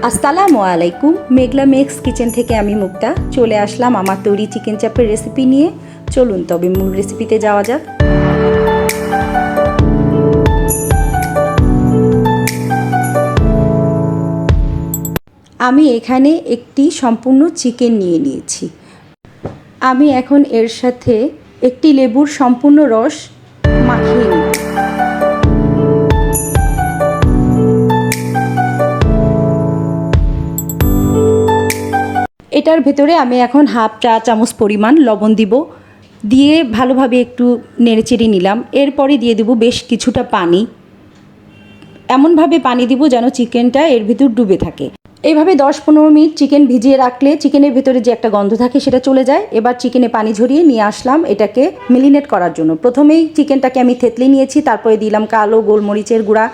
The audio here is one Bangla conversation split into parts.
আসসালামু আলাইকুম। মেঘলা মেক্স কিচেন থেকে আমি মুক্তা চলে আসলাম আমার তৈরি চিকেন চাপের রেসিপি নিয়ে। চলুন তবে মূল রেসিপিতে যাওয়া যাক। আমি এখানে একটি সম্পূর্ণ চিকেন নিয়ে নিয়েছি। আমি এখন এর সাথে একটি লেবুর সম্পূর্ণ রস মাখিয়ে নিব। এটার ভেতরে আমি এখন হাফ চা চামচ পরিমাণ লবণ দিব, দিয়ে ভালোভাবে একটু নেড়েচেড়ে নিলাম। এরপরে দিয়ে দেব বেশ কিছুটা পানি, এমনভাবে পানি দিব যেন চিকেনটা এর ভিতর ডুবে থাকে। এইভাবে 10-15 মিনিট চিকেন ভিজিয়ে রাখলে চিকেনের ভেতরে যে একটা গন্ধ থাকে সেটা চলে যায়। এবার চিকেনে পানি ঝরিয়ে নিয়ে আসলাম এটাকে মেরিনেট করার জন্য। প্রথমেই চিকেনটাকে আমি থেতলে নিয়েছি, তারপরে দিলাম কালো গোলমরিচের গুঁড়া,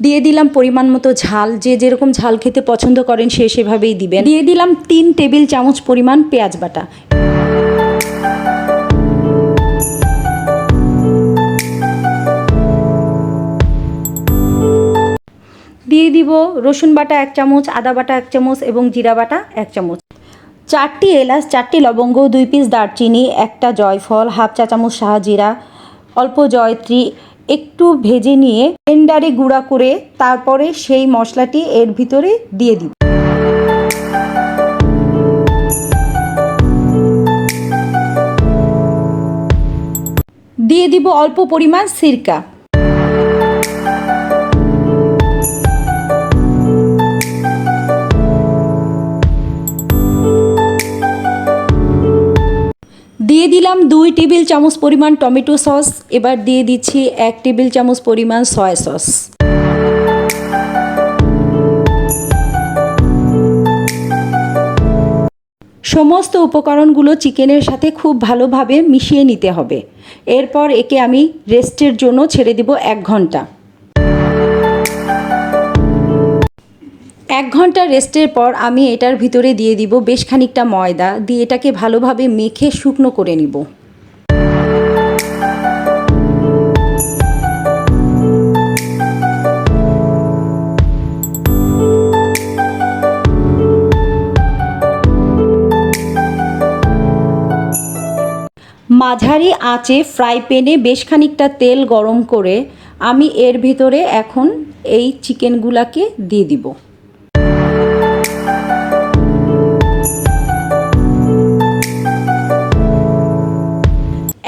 দিয়ে দিলাম পরিমাণ মতো ঝাল, যে যেরকম ঝাল খেতে পছন্দ করেন সে সেভাবেই দিবেন। দিয়ে দিলাম 3 টেবিল চামচ পরিমাণ পেঁয়াজ বাটা, দিয়ে দিব রসুন বাটা 1 চামচ, আদা বাটা 1 চামচ এবং জিরা বাটা 1 চামচ, 4টি এলাচ, 4টি লবঙ্গ, 2 পিস দারচিনি, একটা জয়ফল, হাফ চা চামচ শাহজিরা, অল্প জয়ত্রী একটু ভেজে নিয়ে ব্লেন্ডারে গুঁড়া করে তারপরে সেই মশলাটি এর ভিতরে দিয়ে দিব। দিয়ে দিব অল্প পরিমাণ সিরকা। দিয়ে দিলাম 2 টেবিল চামচ পরিমাণ টমেটো সস। এবার দিয়ে দিচ্ছি 1 টেবিল চামচ পরিমাণ সয়া সস। সমস্ত উপকরণগুলো চিকেনের সাথে খুব ভালোভাবে মিশিয়ে নিতে হবে। এরপর একে আমি রেস্টের জন্য ছেড়ে দেব 1 ঘন্টা। 1 ঘন্টা রেস্টের পর আমি এটার ভিতরে দিয়ে দিব বেশ খানিকটা ময়দা, দিয়ে এটাকে ভালোভাবে মেখে শুকনো করে নিব। মাঝারি আঁচে ফ্রাই প্যানে বেশ খানিকটা তেল গরম করে আমি এর ভিতরে এখন এই চিকেনগুলোকে দিয়ে দিব।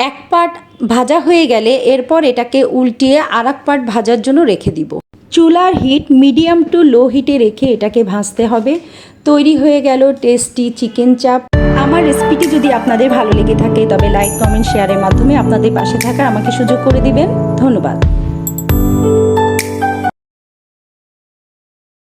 এক পার্ট ভাজা হয়ে গেলে এরপর এটাকে উল্টিয়ে আর এক পার্ট ভাজার জন্য রেখে দিব। চুলার হিট মিডিয়াম টু লো হিটে রেখে এটাকে ভাজতে হবে। তৈরি হয়ে গেল টেস্টি চিকেন চাপ। আমার রেসিপিটি যদি আপনাদের ভালো লেগে থাকে তবে লাইক, কমেন্ট, শেয়ারের মাধ্যমে আপনাদের পাশে থাকার আমাকে সুযোগ করে দিবেন। ধন্যবাদ।